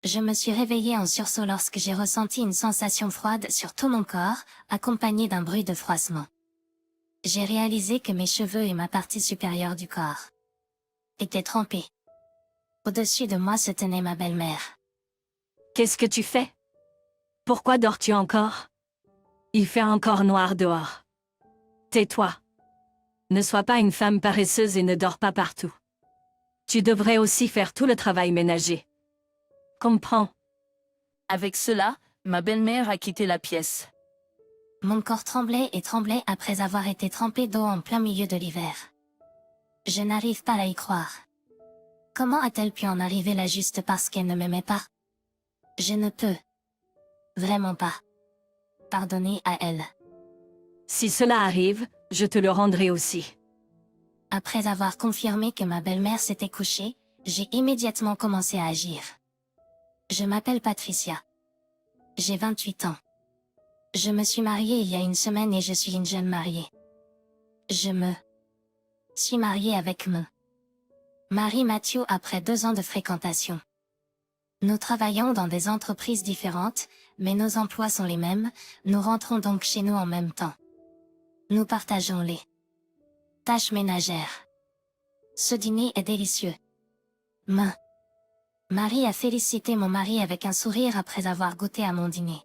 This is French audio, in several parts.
Je me suis réveillée en sursaut lorsque j'ai ressenti une sensation froide sur tout mon corps, accompagnée d'un bruit de froissement. J'ai réalisé que mes cheveux et ma partie supérieure du corps étaient trempés. Au-dessus de moi se tenait ma belle-mère. Qu'est-ce que tu fais? Pourquoi dors-tu encore? Il fait encore noir dehors. Tais-toi. Ne sois pas une femme paresseuse et ne dors pas partout. Tu devrais aussi faire tout le travail ménager. Comprends. Avec cela, ma belle-mère a quitté la pièce. Mon corps tremblait et tremblait après avoir été trempé d'eau en plein milieu de l'hiver. Je n'arrive pas à y croire. Comment a-t-elle pu en arriver là juste parce qu'elle ne m'aimait pas? Je ne peux. Vraiment pas. Pardonner à elle. Si cela arrive, je te le rendrai aussi. Après avoir confirmé que ma belle-mère s'était couchée, j'ai immédiatement commencé à agir. Je m'appelle Patricia. J'ai 28 ans. Je me suis mariée il y a une semaine et je suis une jeune mariée. Je me suis mariée avec mon mari Mathieu après 2 ans de fréquentation. Nous travaillons dans des entreprises différentes, mais nos emplois sont les mêmes, nous rentrons donc chez nous en même temps. Nous partageons les tâches ménagères. Ce dîner est délicieux. Mon mari a félicité mon mari avec un sourire après avoir goûté à mon dîner.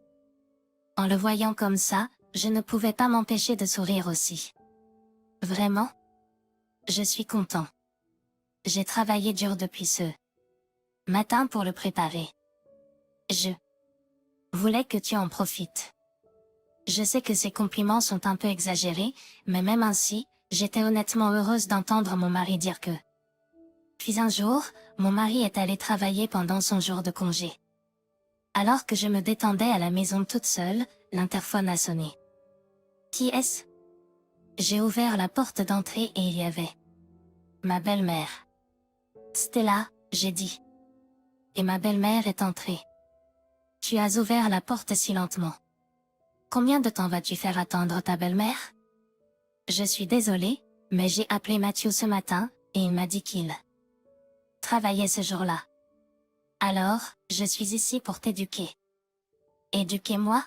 En le voyant comme ça, je ne pouvais pas m'empêcher de sourire aussi. Vraiment? Je suis content. J'ai travaillé dur depuis ce matin pour le préparer. Je voulais que tu en profites. Je sais que ces compliments sont un peu exagérés, mais même ainsi, j'étais honnêtement heureuse d'entendre mon mari dire que. Puis un jour, mon mari est allé travailler pendant son jour de congé. Alors que je me détendais à la maison toute seule, l'interphone a sonné. Qui est-ce? J'ai ouvert la porte d'entrée et il y avait ma belle-mère. Stella, j'ai dit. Et ma belle-mère est entrée. Tu as ouvert la porte si lentement. Combien de temps vas-tu faire attendre ta belle-mère? Je suis désolée, mais j'ai appelé Mathieu ce matin, et il m'a dit qu'il travaillait ce jour-là. Alors, je suis ici pour t'éduquer. Éduquer moi?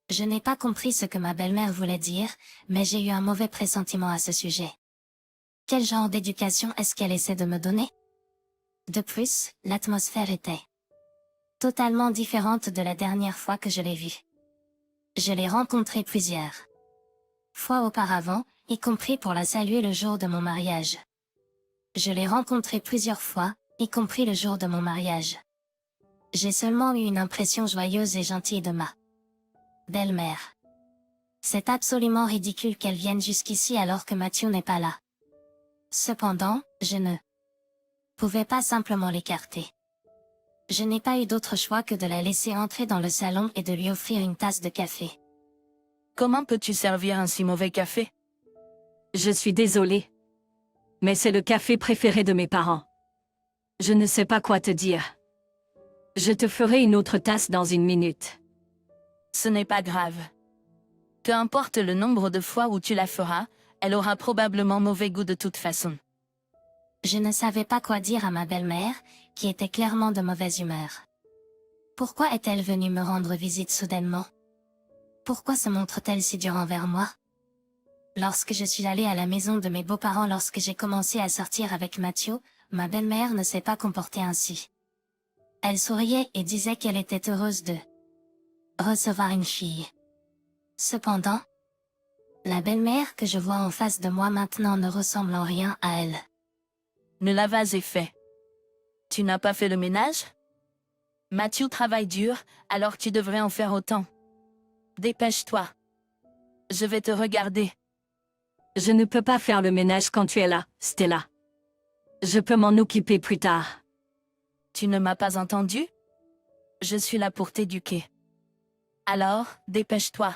Je n'ai pas compris ce que ma belle-mère voulait dire, mais j'ai eu un mauvais pressentiment à ce sujet. Quel genre d'éducation est-ce qu'elle essaie de me donner? De plus, l'atmosphère était totalement différente de la dernière fois que je l'ai vue. Je l'ai rencontrée plusieurs fois auparavant, y compris pour la saluer le jour de mon mariage. Je l'ai rencontrée plusieurs fois, y compris le jour de mon mariage. J'ai seulement eu une impression joyeuse et gentille de ma belle-mère. C'est absolument ridicule qu'elle vienne jusqu'ici alors que Mathieu n'est pas là. Cependant, je ne pouvais pas simplement l'écarter. Je n'ai pas eu d'autre choix que de la laisser entrer dans le salon et de lui offrir une tasse de café. Comment peux-tu servir un si mauvais café? Je suis désolée. Mais c'est le café préféré de mes parents. Je ne sais pas quoi te dire. Je te ferai une autre tasse dans une minute. Ce n'est pas grave. Peu importe le nombre de fois où tu la feras, elle aura probablement mauvais goût de toute façon. Je ne savais pas quoi dire à ma belle-mère, qui était clairement de mauvaise humeur. Pourquoi est-elle venue me rendre visite soudainement? Pourquoi se montre-t-elle si dure envers moi? Lorsque je suis allée à la maison de mes beaux-parents lorsque j'ai commencé à sortir avec Mathieu, ma belle-mère ne s'est pas comportée ainsi. Elle souriait et disait qu'elle était heureuse de recevoir une fille. Cependant, la belle-mère que je vois en face de moi maintenant ne ressemble en rien à elle. Le lavage est fait. Tu n'as pas fait le ménage? Mathieu travaille dur, alors tu devrais en faire autant. Dépêche-toi. Je vais te regarder. Je ne peux pas faire le ménage quand tu es là, Stella. Je peux m'en occuper plus tard. Tu ne m'as pas entendu? Je suis là pour t'éduquer. Alors, dépêche-toi.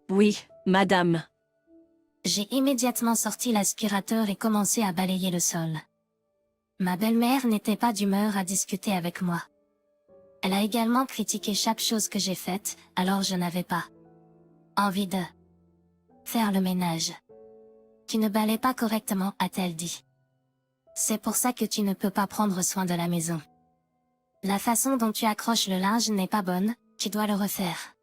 Oui, madame. J'ai immédiatement sorti l'aspirateur et commencé à balayer le sol. Ma belle-mère n'était pas d'humeur à discuter avec moi. Elle a également critiqué chaque chose que j'ai faite, alors je n'avais pas envie de faire le ménage. Tu ne balais pas correctement, a-t-elle dit. C'est pour ça que tu ne peux pas prendre soin de la maison. La façon dont tu accroches le linge n'est pas bonne, tu dois le refaire.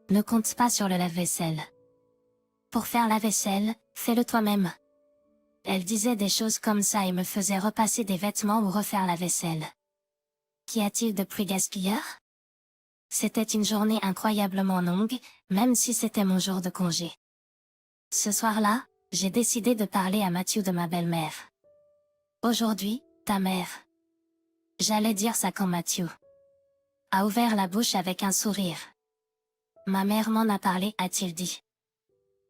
Ne compte pas sur le lave-vaisselle. Pour faire la vaisselle, fais-le toi-même. Elle disait des choses comme ça et me faisait repasser des vêtements ou refaire la vaisselle. Qu'y a-t-il de plus gaspilleur? C'était une journée incroyablement longue, même si c'était mon jour de congé. Ce soir-là, j'ai décidé de parler à Matthew de ma belle-mère. Aujourd'hui, ta mère. J'allais dire ça quand Matthew a ouvert la bouche avec un sourire. Ma mère m'en a parlé, a-t-il dit.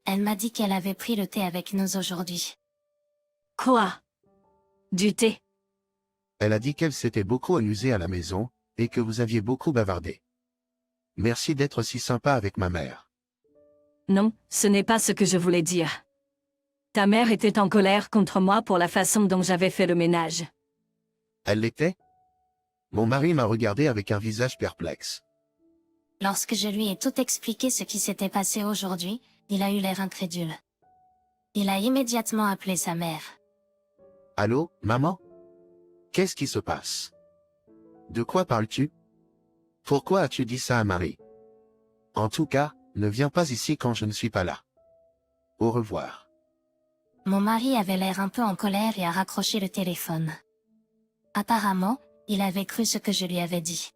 Elle m'a dit qu'elle avait pris le thé avec nous aujourd'hui. Quoi? Du thé? Elle a dit qu'elle s'était beaucoup amusée à la maison, et que vous aviez beaucoup bavardé. Merci d'être si sympa avec ma mère. Non, ce n'est pas ce que je voulais dire. Ta mère était en colère contre moi pour la façon dont j'avais fait le ménage. Elle l'était? Mon mari m'a regardé avec un visage perplexe. Lorsque je lui ai tout expliqué ce qui s'était passé aujourd'hui, il a eu l'air incrédule. Il a immédiatement appelé sa mère. Allô, maman? Qu'est-ce qui se passe? De quoi parles-tu? Pourquoi as-tu dit ça à Marie? En tout cas, ne viens pas ici quand je ne suis pas là. Au revoir. Mon mari avait l'air un peu en colère et a raccroché le téléphone. Apparemment, il avait cru ce que je lui avais dit.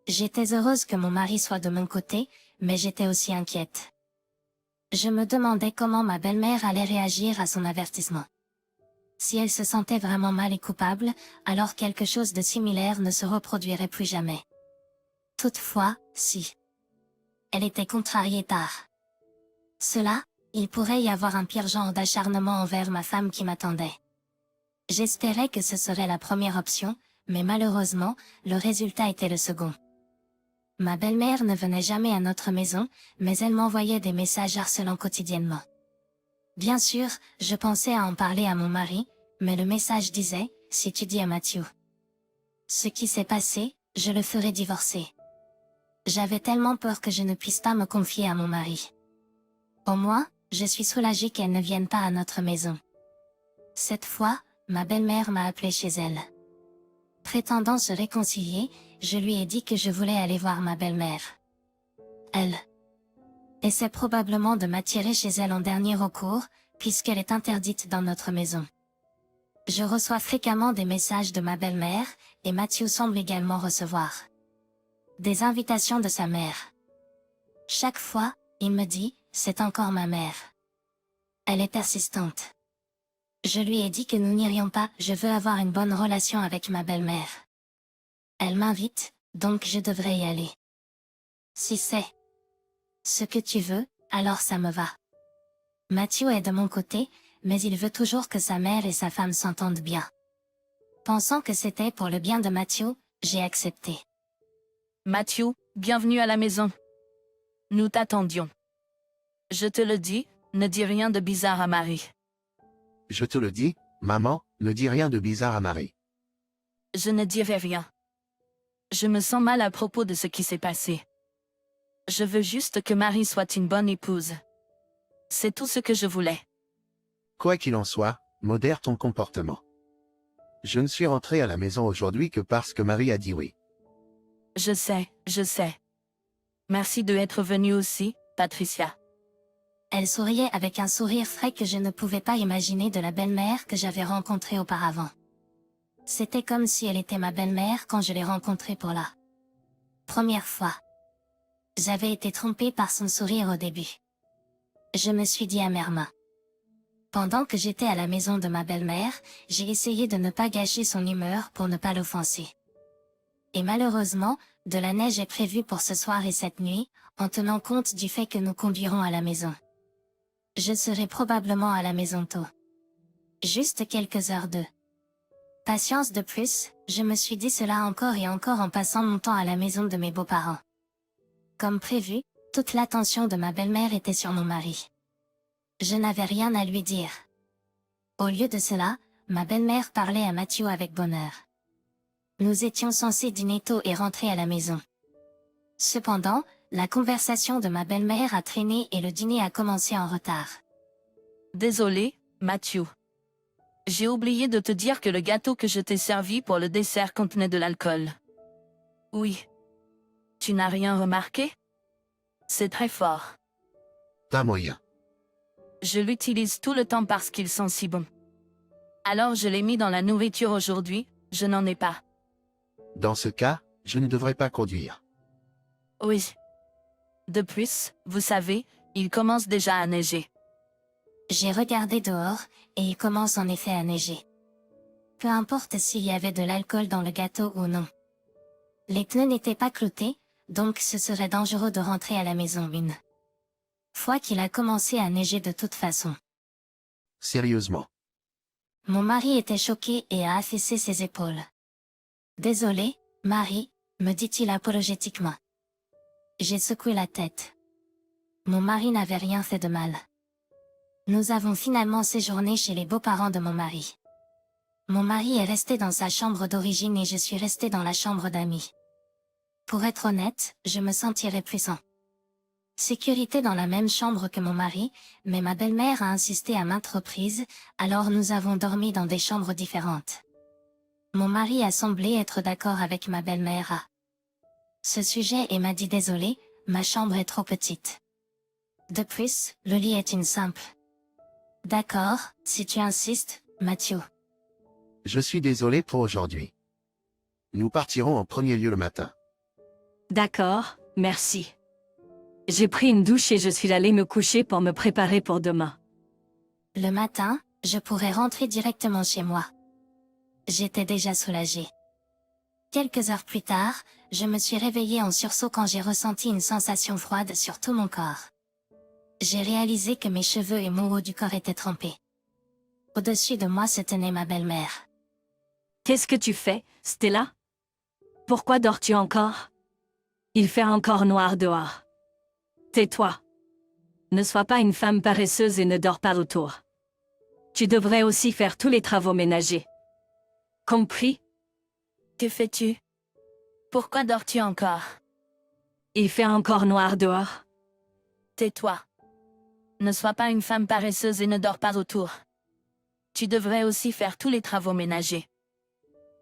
J'étais heureuse que mon mari soit de mon côté, mais j'étais aussi inquiète. Je me demandais comment ma belle-mère allait réagir à son avertissement. Si elle se sentait vraiment mal et coupable, alors quelque chose de similaire ne se reproduirait plus jamais. Toutefois, si elle était contrariée par cela, il pourrait y avoir un pire genre d'acharnement envers ma femme qui m'attendait. J'espérais que ce serait la première option, mais malheureusement, le résultat était le second. Ma belle-mère ne venait jamais à notre maison, mais elle m'envoyait des messages harcelants quotidiennement. Bien sûr, je pensais à en parler à mon mari, mais le message disait, si tu dis à Matthew ce qui s'est passé, je le ferai divorcer. J'avais tellement peur que je ne puisse pas me confier à mon mari. Au moins, je suis soulagée qu'elle ne vienne pas à notre maison. Cette fois, ma belle-mère m'a appelée chez elle. Prétendant se réconcilier, je lui ai dit que je voulais aller voir ma belle-mère. Elle essaie probablement de m'attirer chez elle en dernier recours, puisqu'elle est interdite dans notre maison. Je reçois fréquemment des messages de ma belle-mère, et Matthew semble également recevoir des invitations de sa mère. Chaque fois, il me dit, c'est encore ma mère. Elle est persistante. Je lui ai dit que nous n'irions pas, je veux avoir une bonne relation avec ma belle-mère. Elle m'invite, donc je devrais y aller. Si c'est ce que tu veux, alors ça me va. Matthew est de mon côté, mais il veut toujours que sa mère et sa femme s'entendent bien. Pensant que c'était pour le bien de Matthew, j'ai accepté. Matthew, bienvenue à la maison. Nous t'attendions. Je te le dis, ne dis rien de bizarre à Marie. Je te le dis, maman, ne dis rien de bizarre à Marie. Je ne dirai rien. Je me sens mal à propos de ce qui s'est passé. Je veux juste que Marie soit une bonne épouse. C'est tout ce que je voulais. Quoi qu'il en soit, modère ton comportement. Je ne suis rentré à la maison aujourd'hui que parce que Marie a dit oui. Je sais, je sais. Merci d'être venue aussi, Patricia. Elle souriait avec un sourire frais que je ne pouvais pas imaginer de la belle-mère que j'avais rencontrée auparavant. C'était comme si elle était ma belle-mère quand je l'ai rencontrée pour la première fois. J'avais été trompée par son sourire au début. Je me suis dit amèrement. Pendant que j'étais à la maison de ma belle-mère, j'ai essayé de ne pas gâcher son humeur pour ne pas l'offenser. Et malheureusement, de la neige est prévue pour ce soir et cette nuit, en tenant compte du fait que nous conduirons à la maison. Je serai probablement à la maison tôt. Juste quelques heures de patience de plus, je me suis dit cela encore et encore en passant mon temps à la maison de mes beaux-parents. Comme prévu, toute l'attention de ma belle-mère était sur mon mari. Je n'avais rien à lui dire. Au lieu de cela, ma belle-mère parlait à Matthew avec bonheur. Nous étions censés dîner tôt et rentrer à la maison. Cependant, la conversation de ma belle-mère a traîné et le dîner a commencé en retard. Désolé, Matthew. J'ai oublié de te dire que le gâteau que je t'ai servi pour le dessert contenait de l'alcool. Oui. Tu n'as rien remarqué? C'est très fort. T'as moyen. Je l'utilise tout le temps parce qu'ils sont si bons. Alors je l'ai mis dans la nourriture aujourd'hui, je n'en ai pas. Dans ce cas, je ne devrais pas conduire. Oui. De plus, vous savez, il commence déjà à neiger. J'ai regardé dehors, et il commence en effet à neiger. Peu importe s'il y avait de l'alcool dans le gâteau ou non. Les pneus n'étaient pas cloutés, donc ce serait dangereux de rentrer à la maison une fois qu'il a commencé à neiger de toute façon. Sérieusement. Mon mari était choqué et a affaissé ses épaules. Désolé, Marie, me dit-il apologétiquement. J'ai secoué la tête. Mon mari n'avait rien fait de mal. Nous avons finalement séjourné chez les beaux-parents de mon mari. Mon mari est resté dans sa chambre d'origine et je suis restée dans la chambre d'amis. Pour être honnête, je me sentirais plus en sécurité dans la même chambre que mon mari, mais ma belle-mère a insisté à maintes reprises, alors nous avons dormi dans des chambres différentes. Mon mari a semblé être d'accord avec ma belle-mère à ce sujet et m'a dit désolé, ma chambre est trop petite. De plus, le lit est une simple. D'accord, si tu insistes, Mathieu. Je suis désolé pour aujourd'hui. Nous partirons en premier lieu le matin. D'accord, merci. J'ai pris une douche et je suis allée me coucher pour me préparer pour demain. Le matin, je pourrais rentrer directement chez moi. J'étais déjà soulagée. Quelques heures plus tard, je me suis réveillée en sursaut quand j'ai ressenti une sensation froide sur tout mon corps. J'ai réalisé que mes cheveux et mon haut du corps étaient trempés. Au-dessus de moi se tenait ma belle-mère. Qu'est-ce que tu fais, Stella? Pourquoi dors-tu encore? Il fait encore noir dehors. Tais-toi. Ne sois pas une femme paresseuse et ne dors pas autour. Tu devrais aussi faire tous les travaux ménagers. Compris? Que fais-tu? Pourquoi dors-tu encore? Il fait encore noir dehors. Tais-toi. Ne sois pas une femme paresseuse et ne dors pas autour. Tu devrais aussi faire tous les travaux ménagers.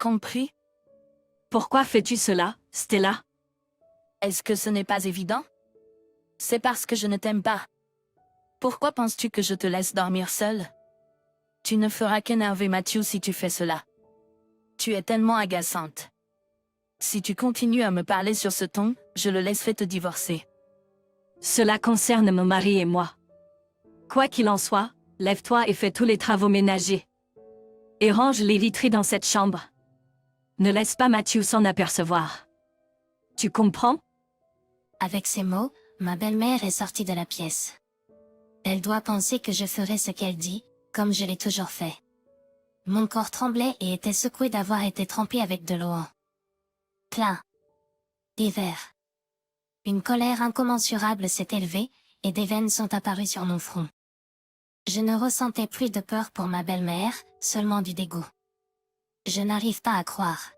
Compris? Pourquoi fais-tu cela, Stella? Est-ce que ce n'est pas évident? C'est parce que je ne t'aime pas. Pourquoi penses-tu que je te laisse dormir seule? Tu ne feras qu'énerver Mathieu si tu fais cela. Tu es tellement agaçante. Si tu continues à me parler sur ce ton, je le laisserai te divorcer. Cela concerne mon mari et moi. Quoi qu'il en soit, lève-toi et fais tous les travaux ménagers. Et range les literies dans cette chambre. Ne laisse pas Mathieu s'en apercevoir. Tu comprends? Avec ces mots, ma belle-mère est sortie de la pièce. Elle doit penser que je ferai ce qu'elle dit, comme je l'ai toujours fait. Mon corps tremblait et était secoué d'avoir été trempé avec de l'eau en plein hiver. Une colère incommensurable s'est élevée, et des veines sont apparues sur mon front. Je ne ressentais plus de peur pour ma belle-mère, seulement du dégoût. Je n'arrive pas à croire.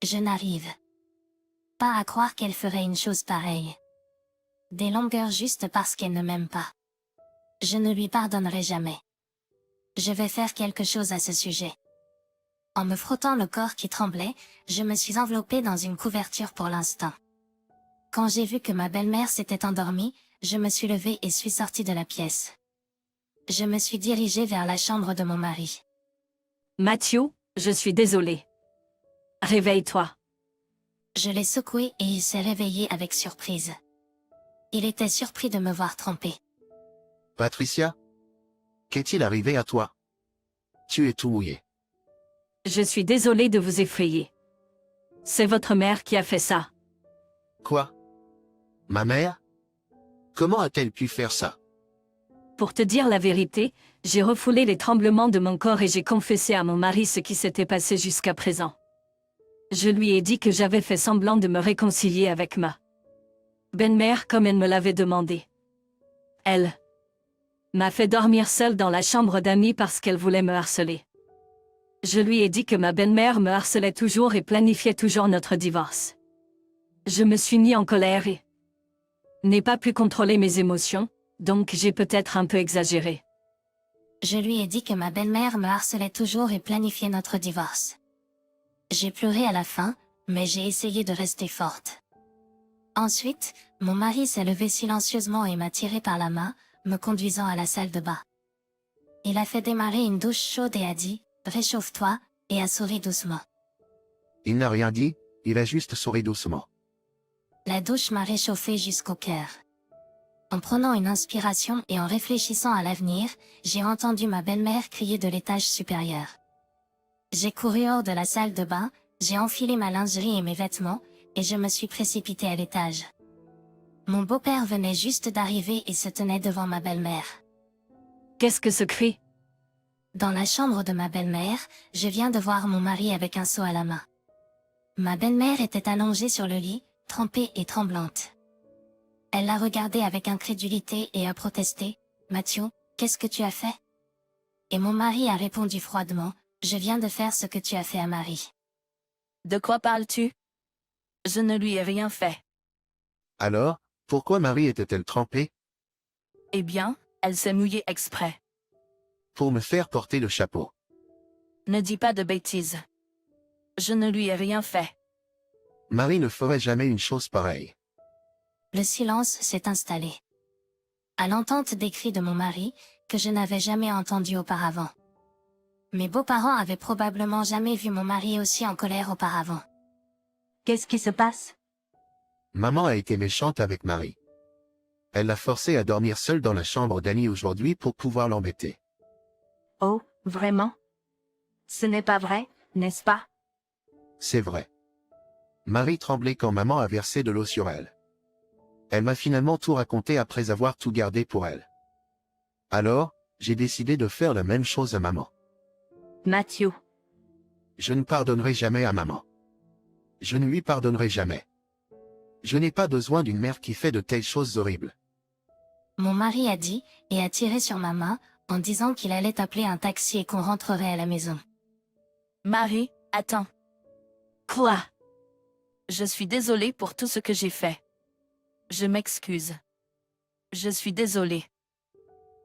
Je n'arrive pas à croire qu'elle ferait une chose pareille. Des longueurs juste parce qu'elle ne m'aime pas. Je ne lui pardonnerai jamais. Je vais faire quelque chose à ce sujet. En me frottant le corps qui tremblait, je me suis enveloppée dans une couverture pour l'instant. Quand j'ai vu que ma belle-mère s'était endormie, je me suis levée et suis sortie de la pièce. Je me suis dirigée vers la chambre de mon mari. Mathieu, je suis désolée. Réveille-toi. Je l'ai secoué et il s'est réveillé avec surprise. Il était surpris de me voir trempée. Patricia? Qu'est-il arrivé à toi? Tu es tout mouillé. Je suis désolée de vous effrayer. C'est votre mère qui a fait ça. Quoi? Ma mère? Comment a-t-elle pu faire ça? Pour te dire la vérité, j'ai refoulé les tremblements de mon corps et j'ai confessé à mon mari ce qui s'était passé jusqu'à présent. Je lui ai dit que j'avais fait semblant de me réconcilier avec ma belle-mère comme elle me l'avait demandé. Elle m'a fait dormir seule dans la chambre d'amis parce qu'elle voulait me harceler. Je lui ai dit que ma belle-mère me harcelait toujours et planifiait toujours notre divorce. Je me suis mis en colère et n'ai pas pu contrôler mes émotions, donc j'ai peut-être un peu exagéré. Je lui ai dit que ma belle-mère me harcelait toujours et planifiait notre divorce. J'ai pleuré à la fin, mais j'ai essayé de rester forte. Ensuite, mon mari s'est levé silencieusement et m'a tiré par la main, me conduisant à la salle de bain. Il a fait démarrer une douche chaude et a dit « Réchauffe-toi » et a souri doucement. Il n'a rien dit, il a juste souri doucement. La douche m'a réchauffé jusqu'au cœur. En prenant une inspiration et en réfléchissant à l'avenir, j'ai entendu ma belle-mère crier de l'étage supérieur. J'ai couru hors de la salle de bain, j'ai enfilé ma lingerie et mes vêtements, et je me suis précipitée à l'étage. Mon beau-père venait juste d'arriver et se tenait devant ma belle-mère. Qu'est-ce que ce cri? Dans la chambre de ma belle-mère, je viens de voir mon mari avec un seau à la main. Ma belle-mère était allongée sur le lit, trempée et tremblante. Elle l'a regardé avec incrédulité et a protesté. « Mathieu, qu'est-ce que tu as fait ?» Et mon mari a répondu froidement. « Je viens de faire ce que tu as fait à Marie. » De quoi parles-tu? Je ne lui ai rien fait. Alors, pourquoi Marie était-elle trempée? Eh bien, elle s'est mouillée exprès. Pour me faire porter le chapeau. Ne dis pas de bêtises. Je ne lui ai rien fait. Marie ne ferait jamais une chose pareille. Le silence s'est installé. À l'entente des cris de mon mari, que je n'avais jamais entendus auparavant. Mes beaux-parents avaient probablement jamais vu mon mari aussi en colère auparavant. Qu'est-ce qui se passe? Maman a été méchante avec Marie. Elle l'a forcé à dormir seule dans la chambre d'Annie aujourd'hui pour pouvoir l'embêter. Oh, vraiment? Ce n'est pas vrai, n'est-ce pas? C'est vrai. Marie tremblait quand maman a versé de l'eau sur elle. Elle m'a finalement tout raconté après avoir tout gardé pour elle. Alors, j'ai décidé de faire la même chose à maman. Mathieu, Je ne pardonnerai jamais à maman. Je ne lui pardonnerai jamais. Je n'ai pas besoin d'une mère qui fait de telles choses horribles. Mon mari a dit, et a tiré sur ma main, en disant qu'il allait appeler un taxi et qu'on rentrerait à la maison. Marie, attends. Quoi? Je suis désolée pour tout ce que j'ai fait. Je m'excuse. Je suis désolée.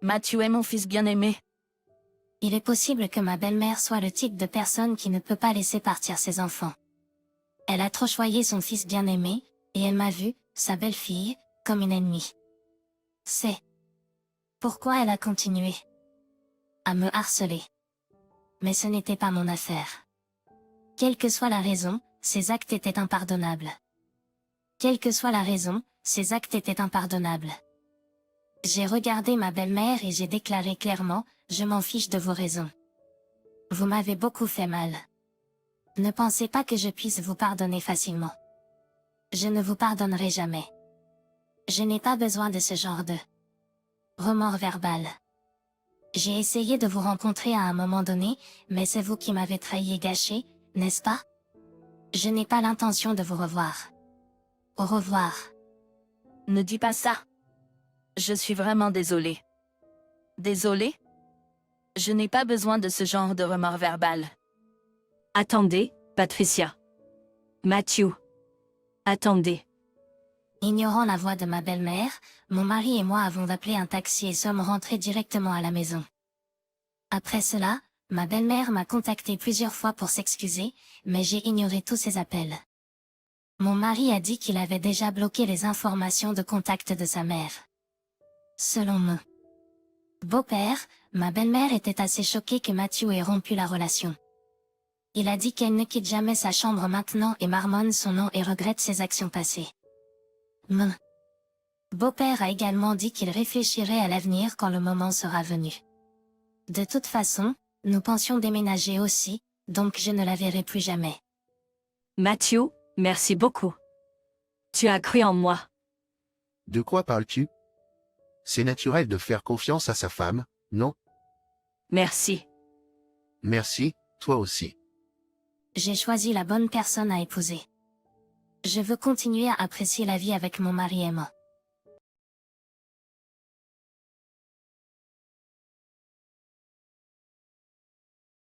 Mathieu est mon fils bien-aimé. Il est possible que ma belle-mère soit le type de personne qui ne peut pas laisser partir ses enfants. Elle a trop choyé son fils bien-aimé, et elle m'a vue, sa belle-fille, comme une ennemie. C'est pourquoi elle a continué à me harceler. Mais ce n'était pas mon affaire. Quelle que soit la raison, ces actes étaient impardonnables. Quelle que soit la raison, ces actes étaient impardonnables. J'ai regardé ma belle-mère et j'ai déclaré clairement, je m'en fiche de vos raisons. Vous m'avez beaucoup fait mal. Ne pensez pas que je puisse vous pardonner facilement. Je ne vous pardonnerai jamais. Je n'ai pas besoin de ce genre de remords verbal. J'ai essayé de vous rencontrer à un moment donné, mais c'est vous qui m'avez trahi et gâché, n'est-ce pas? Je n'ai pas l'intention de vous revoir. Au revoir. Ne dis pas ça. Je suis vraiment désolée. Désolée? Je n'ai pas besoin de ce genre de remords verbal. Attendez, Patricia. Mathieu. Attendez. Ignorant la voix de ma belle-mère, mon mari et moi avons appelé un taxi et sommes rentrés directement à la maison. Après cela, ma belle-mère m'a contacté plusieurs fois pour s'excuser, mais j'ai ignoré tous ses appels. Mon mari a dit qu'il avait déjà bloqué les informations de contact de sa mère. Selon mon beau-père, ma belle-mère était assez choquée que Mathieu ait rompu la relation. Il a dit qu'elle ne quitte jamais sa chambre maintenant et marmonne son nom et regrette ses actions passées. Mon beau-père a également dit qu'il réfléchirait à l'avenir quand le moment sera venu. De toute façon, nous pensions déménager aussi, donc je ne la verrai plus jamais. Mathieu, merci beaucoup. Tu as cru en moi. De quoi parles-tu? C'est naturel de faire confiance à sa femme, non? Merci. Merci, toi aussi. J'ai choisi la bonne personne à épouser. Je veux continuer à apprécier la vie avec mon mari aimant.